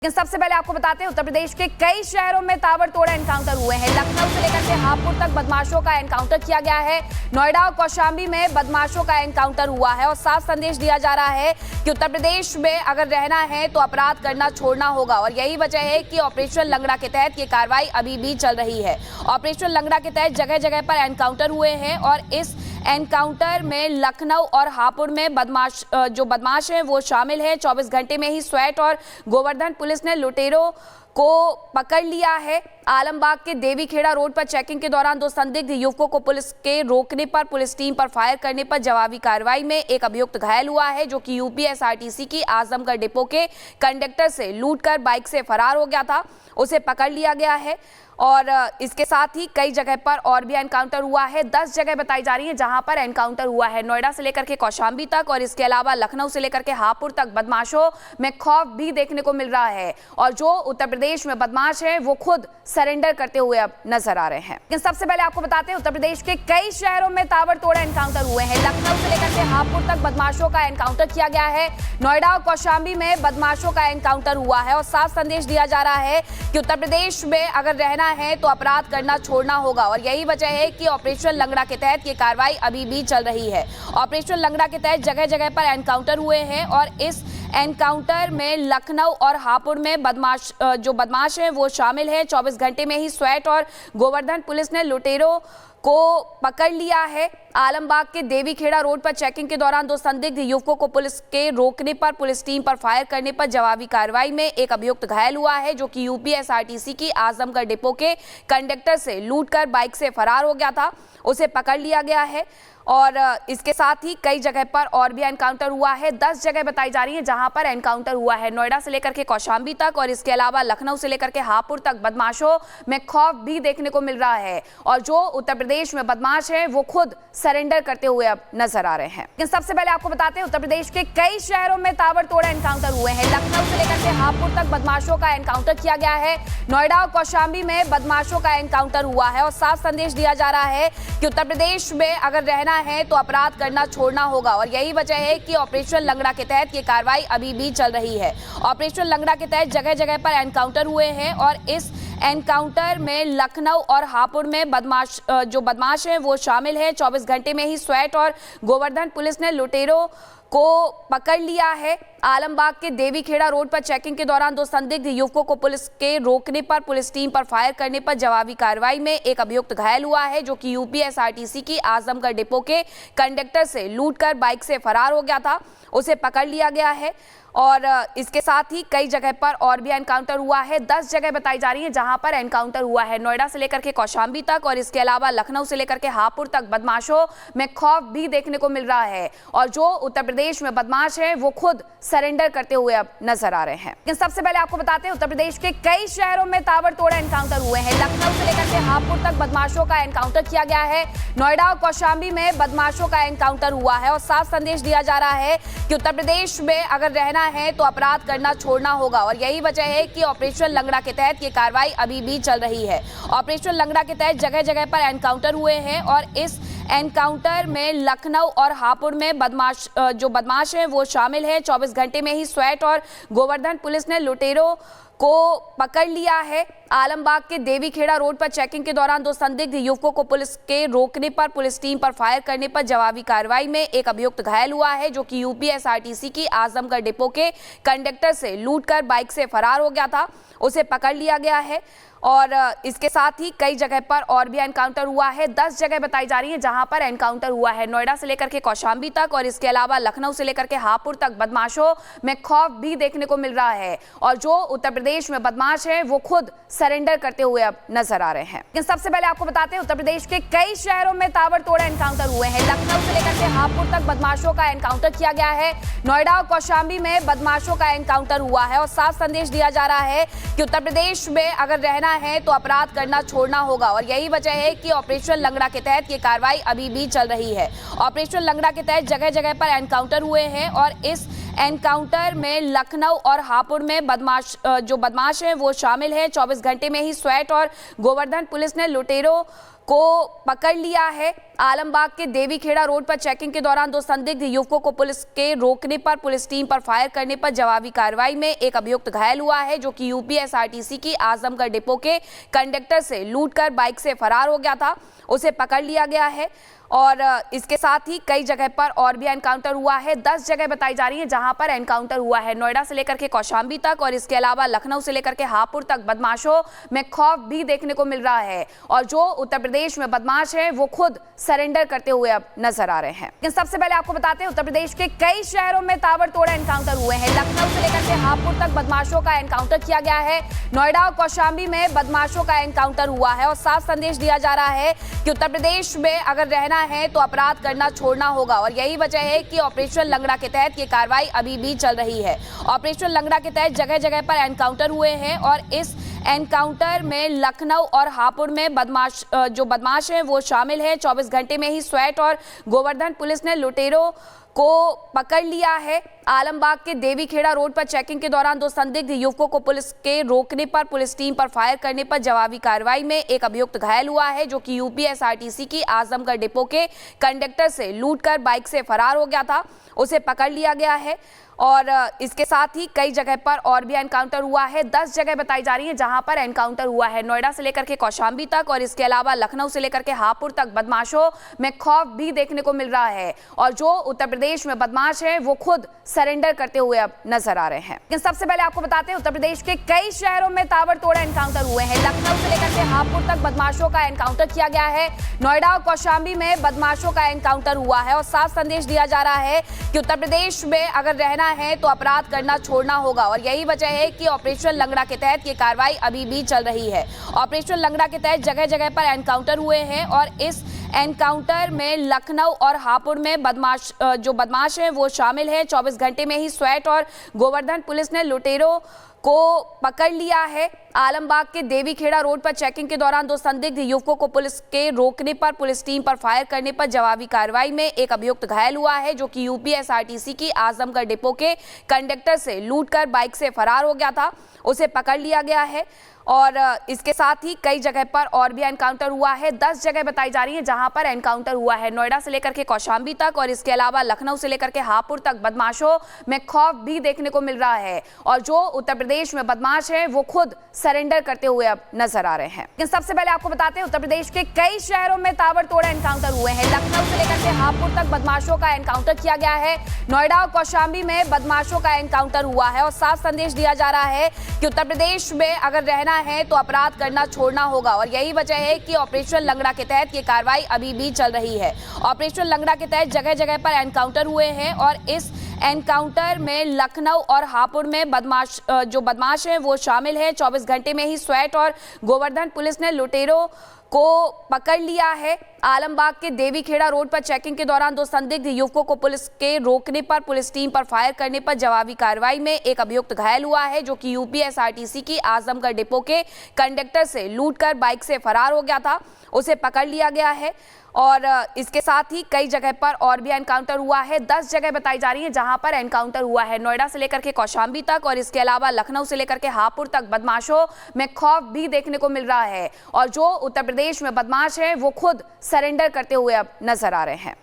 लेकिन सबसे पहले आपको बताते हैं उत्तर प्रदेश के कई शहरों में ताबड़तोड़ एनकाउंटर हुए हैं। लखनऊ से लेकर के हापुड़ तक बदमाशों का एनकाउंटर किया गया है। नोएडा और कौशाम्बी में बदमाशों का एनकाउंटर हुआ है और साफ संदेश दिया जा रहा है कि उत्तर प्रदेश में अगर रहना है तो अपराध करना छोड़ना होगा। और यही वजह है कि ऑपरेशन लंगड़ा के तहत ये कार्रवाई अभी भी चल रही है। ऑपरेशन लंगड़ा के तहत जगह जगह पर एनकाउंटर हुए हैं और इस एनकाउंटर में लखनऊ और हापुड़ में बदमाश हैं वो शामिल हैं। 24 घंटे में ही स्वैट और गोवर्धन पुलिस ने लुटेरों को पकड़ लिया है। आलमबाग के देवीखेड़ा रोड पर चेकिंग के दौरान दो संदिग्ध युवकों को पुलिस के रोकने पर पुलिस टीम पर फायर करने पर जवाबी कार्रवाई में एक अभियुक्त घायल हुआ है, जो कि यूपीएसआरटीसी की आजमगढ़ डिपो के कंडक्टर से लूटकर बाइक से फरार हो गया था। उसे पकड़ लिया गया है और इसके साथ ही कई जगह पर और भी एनकाउंटर हुआ है। 10 जगह बताई जा रही है जहां पर एनकाउंटर हुआ है। नोएडा से लेकर के कौशाम्बी तक और इसके अलावा लखनऊ से लेकर के हापुड़ तक बदमाशों में खौफ भी देखने को मिल रहा है और जो उत्तर प्रदेश में बदमाश हैं वो खुद सरेंडर करते हुए अब नजर आ रहे हैं। लेकिन सबसे पहले आपको बताते हैं उत्तर प्रदेश के कई शहरों में ताबड़तोड़ एनकाउंटर हुए हैं। लखनऊ से लेकर के हापुड़ तक बदमाशों का एनकाउंटर किया गया है। नोएडा और कौशाम्बी में बदमाशों का एनकाउंटर हुआ है और साफ संदेश दिया जा रहा है कि उत्तर प्रदेश में अगर रहना है तो अपराध करना छोड़ना होगा। और यही वजह है कि ऑपरेशन लंगड़ा के तहत ये कार्रवाई अभी भी चल रही है। ऑपरेशन लंगड़ा के तहत जगह जगह पर एनकाउंटर हुए हैं और इस एनकाउंटर में लखनऊ और हापुड़ में बदमाश हैं वो शामिल हैं। 24 घंटे में ही स्वैट और गोवर्धन पुलिस ने लुटेरों को पकड़ लिया है। आलमबाग के देवीखेड़ा रोड पर चेकिंग के दौरान दो संदिग्ध युवकों को पुलिस के रोकने पर पुलिस टीम पर फायर करने पर जवाबी कार्रवाई में एक अभियुक्त घायल हुआ है, जो कि यूपीएसआरटीसी की आजमगढ़ डिपो के कंडक्टर से लूटकर बाइक से फरार हो गया था। उसे पकड़ लिया गया है और इसके साथ ही कई जगह पर और भी एनकाउंटर हुआ है। 10 जगह बताई जा रही है जहां पर एनकाउंटर हुआ है। नोएडा से लेकर के कौशाम्बी तक और इसके अलावा लखनऊ से लेकर के हापुड़ तक बदमाशों में खौफ भी देखने को मिल रहा है और जो उत्तर प्रदेश में बदमाश हैं वो खुद सरेंडर करते हुए अब नजर आ रहे हैं। लेकिन सबसे पहले आपको बताते हैं उत्तर प्रदेश के कई शहरों में ताबड़तोड़ एनकाउंटर हुए हैं। लखनऊ से लेकर के हापुड़ तक बदमाशों का एनकाउंटर किया गया है। नोएडा और कौशाम्बी में बदमाशों का एनकाउंटर हुआ है और साफ संदेश दिया जा रहा है कि उत्तर प्रदेश में अगर रहना है तो अपराध करना छोड़ना होगा। और यही वजह है कि ऑपरेशन लंगड़ा के तहत ये कार्रवाई अभी भी चल रही है। ऑपरेशन लंगड़ा के तहत जगह जगह पर एनकाउंटर हुए हैं और इस एनकाउंटर में लखनऊ और हापुड़ में बदमाश हैं वो शामिल हैं। 24 घंटे में ही स्वैट और गोवर्धन पुलिस ने लुटेरों को पकड़ लिया है। आलमबाग के देवीखेड़ा रोड पर चेकिंग के दौरान दो संदिग्ध युवकों को पुलिस के रोकने पर पुलिस टीम पर फायर करने पर जवाबी कार्रवाई में एक अभियुक्त घायल हुआ है, जो कि यूपीएसआरटीसी की आजमगढ़ डिपो के कंडक्टर से लूटकर बाइक से फरार हो गया था। उसे पकड़ लिया गया है और इसके साथ ही कई जगह पर और भी एनकाउंटर हुआ है। 10 जगह बताई जा रही है जहां पर एनकाउंटर हुआ है। नोएडा से लेकर के कौशाम्बी तक और इसके अलावा लखनऊ से लेकर के हापुड़ तक बदमाशों में खौफ भी देखने को मिल रहा है और जो उत्तर प्रदेश में बदमाश हैं वो खुद सरेंडर करते हुए अब नजर आ रहे हैं। लेकिन सबसे पहले आपको बताते हैं उत्तर प्रदेश के कई शहरों में ताबड़तोड़ एनकाउंटर हुए हैं। लखनऊ से लेकर के हापुड़ तक बदमाशों का एनकाउंटर किया गया है। नोएडा और कौशाम्बी में बदमाशों का एनकाउंटर हुआ है और साफ संदेश दिया जा रहा है कि उत्तर प्रदेश में अगर रहना है तो अपराध करना छोड़ना होगा। और यही वजह है कि ऑपरेशन लंगड़ा के तहत ये कार्रवाई अभी भी चल रही है। ऑपरेशन लंगड़ा के तहत जगह जगह पर एनकाउंटर हुए हैं और इस एनकाउंटर में लखनऊ और हापुड़ में बदमाश हैं वो शामिल हैं। 24 घंटे में ही स्वैट और गोवर्धन पुलिस ने लुटेरों को पकड़ लिया है। आलमबाग के देवीखेड़ा रोड पर चेकिंग के दौरान दो संदिग्ध युवकों को पुलिस के रोकने पर पुलिस टीम पर फायर करने पर जवाबी कार्रवाई में एक अभियुक्त घायल हुआ है, जो कि यूपीएसआरटीसी की आजमगढ़ डिपो के कंडक्टर से लूटकर बाइक से फरार हो गया था। उसे पकड़ लिया गया है और इसके साथ ही कई जगह पर और भी एनकाउंटर हुआ है। 10 जगह बताई जा रही है जहां पर एनकाउंटर हुआ है। नोएडा से लेकर के कौशाम्बी तक और इसके अलावा लखनऊ से लेकर के हापुड़ तक बदमाशों में खौफ भी देखने को मिल रहा है और जो उत्तर प्रदेश में बदमाश हैं वो खुद सरेंडर करते हुए अब नजर आ रहे हैं। लेकिन सबसे पहले आपको बताते हैं उत्तर प्रदेश के कई शहरों में ताबड़तोड़ एनकाउंटर हुए हैं। लखनऊ से लेकर के हापुड़ तक बदमाशों का एनकाउंटर किया गया है। नोएडा और कौशाम्बी में बदमाशों का एनकाउंटर हुआ है और साफ संदेश दिया जा रहा है कि उत्तर प्रदेश में अगर रहना है तो अपराध करना छोड़ना होगा। और यही वजह है कि ऑपरेशन लंगड़ा के तहत ये कार्रवाई अभी भी चल रही है। ऑपरेशन लंगड़ा के तहत जगह जगह पर एनकाउंटर हुए हैं और इस एनकाउंटर में लखनऊ और हापुड़ में बदमाश हैं वो शामिल हैं। 24 घंटे में ही स्वैट और गोवर्धन पुलिस ने लुटेरों को पकड़ लिया है। आलमबाग के देवीखेड़ा रोड पर चेकिंग के दौरान 2 संदिग्ध युवकों को पुलिस के रोकने पर पुलिस टीम पर फायर करने पर जवाबी कार्रवाई में एक अभियुक्त घायल हुआ है, जो कि यूपीएसआरटीसी की आजमगढ़ डिपो के कंडक्टर से लूटकर बाइक से फरार हो गया था। उसे पकड़ लिया गया है और इसके साथ ही कई जगह पर और भी एनकाउंटर हुआ है। 10 जगह बताई जा रही है जहां पर एनकाउंटर हुआ है। नोएडा से लेकर के कौशाम्बी तक और इसके अलावा लखनऊ से लेकर के हापुड़ तक बदमाशों में खौफ भी देखने को मिल रहा है और जो उत्तर प्रदेश में बदमाश है वो खुद सरेंडर करते हुए अब नजर आ रहे हैं। लेकिन सबसे पहले आपको बताते हैं उत्तर प्रदेश के कई शहरों में ताबड़तोड़ एनकाउंटर हुए हैं। लखनऊ से लेकर के हापुड़ तक बदमाशों का एनकाउंटर किया गया है। नोएडा और कौशाम्बी में बदमाशों का एनकाउंटर हुआ है और साफ संदेश दिया जा रहा है कि उत्तर प्रदेश में अगर रहना है तो अपराध करना छोड़ना होगा और यही वजह है कि ऑपरेशन लंगड़ा के तहत ये कार्रवाई अभी भी चल रही है। ऑपरेशन लंगड़ा के तहत जगह जगह पर एनकाउंटर हुए हैं और इस एनकाउंटर में लखनऊ और हापुड़ में बदमाश हैं वो शामिल हैं। 24 घंटे में ही स्वैट और गोवर्धन पुलिस ने लुटेरों को पकड़ लिया है। आलमबाग के देवीखेड़ा रोड पर चेकिंग के दौरान 2 संदिग्ध युवकों को पुलिस के रोकने पर पुलिस टीम पर फायर करने पर जवाबी कार्रवाई में एक अभियुक्त घायल हुआ है, जो कि यूपीएसआरटीसी की आजमगढ़ डिपो के कंडक्टर से लूटकर बाइक से फरार हो गया था। उसे पकड़ लिया गया है और इसके साथ ही कई जगह पर और भी एनकाउंटर हुआ है। 10 जगह बताई जा रही है जहां पर एनकाउंटर हुआ है। नोएडा से लेकर के कौशाम्बी तक और इसके अलावा लखनऊ से लेकर के हापुड़ तक बदमाशों में खौफ भी देखने को मिल रहा है और जो उत्तर प्रदेश में बदमाश है वो खुद सरेंडर करते हुए अब नजर आ रहे हैं। लेकिन सबसे पहले आपको बताते हैं उत्तर प्रदेश के कई शहरों में ताबड़तोड़ एनकाउंटर हुए हैं। लखनऊ से लेकर के हापुड़ तक बदमाशों का एनकाउंटर किया गया है। नोएडा और कौशाम्बी में बदमाशों का एनकाउंटर हुआ है और साफ संदेश दिया जा रहा है कि उत्तर प्रदेश में अगर रहना है तो अपराध करना छोड़ना होगा और यही वजह है कि ऑपरेशन लंगड़ा के तहत ये कार्रवाई अभी भी चल रही है। ऑपरेशन लंगड़ा के तहत जगह जगह पर एनकाउंटर हुए हैं और इस एनकाउंटर में लखनऊ और हापुड़ में बदमाश हैं वो शामिल हैं। 24 घंटे में ही स्वैट और गोवर्धन पुलिस ने लुटेरों को पकड़ लिया है। आलमबाग के देवीखेड़ा रोड पर चेकिंग के दौरान 2 संदिग्ध युवकों को पुलिस के रोकने पर पुलिस टीम पर फायर करने पर जवाबी कार्रवाई में एक अभियुक्त घायल हुआ है, जो कि यूपीएसआरटीसी की आजमगढ़ डिपो के कंडक्टर से लूटकर बाइक से फरार हो गया था। उसे पकड़ लिया गया है और इसके साथ ही कई जगह पर और भी एनकाउंटर हुआ है। 10 जगह बताई जा रही है जहां पर एनकाउंटर हुआ है। नोएडा से लेकर के कौशाम्बी तक और इसके अलावा लखनऊ से लेकर के हापुड़ तक बदमाशों में खौफ भी देखने को मिल रहा है और जो उत्तर प्रदेश में बदमाश है वो खुद सरेंडर करते हुए अब नजर आ रहे हैं। लेकिन सबसे पहले आपको बताते हैं उत्तर प्रदेश के कई शहरों में ताबड़तोड़ एनकाउंटर हुए हैं। लखनऊ से लेकर के हापुड़ तक बदमाशों का एनकाउंटर किया गया है। नोएडा और कौशाम्बी में बदमाशों का एनकाउंटर हुआ है और साफ संदेश दिया जा रहा है कि उत्तर प्रदेश में अगर रहना है तो अपराध करना छोड़ना होगा और यही वजह है कि ऑपरेशन लंगड़ा के तहत ये कार्रवाई अभी भी चल रही है। ऑपरेशन लंगड़ा के तहत जगह जगह पर एनकाउंटर हुए हैं और इस एनकाउंटर में लखनऊ और हापुड़ में बदमाश हैं वो शामिल हैं। 24 घंटे में ही स्वैट और गोवर्धन पुलिस ने लुटेरों को पकड़ लिया है। आलमबाग के देवीखेड़ा रोड पर चेकिंग के दौरान 2 संदिग्ध युवकों को पुलिस के रोकने पर पुलिस टीम पर फायर करने पर जवाबी कार्रवाई में एक अभियुक्त घायल हुआ है, जो कि यूपीएसआरटीसी की आजमगढ़ डिपो के कंडक्टर से लूटकर बाइक से फरार हो गया था। उसे पकड़ लिया गया है और इसके साथ ही कई जगह पर और भी एनकाउंटर हुआ है। 10 जगह बताई जा रही है जहां पर एनकाउंटर हुआ है। नोएडा से लेकर के कौशाम्बी तक और इसके अलावा लखनऊ से लेकर के हापुड़ तक बदमाशों में खौफ भी देखने को मिल रहा है और जो उत्तर प्रदेश में बदमाश है वो खुद सरेंडर करते हुए अब नजर आ रहे हैं।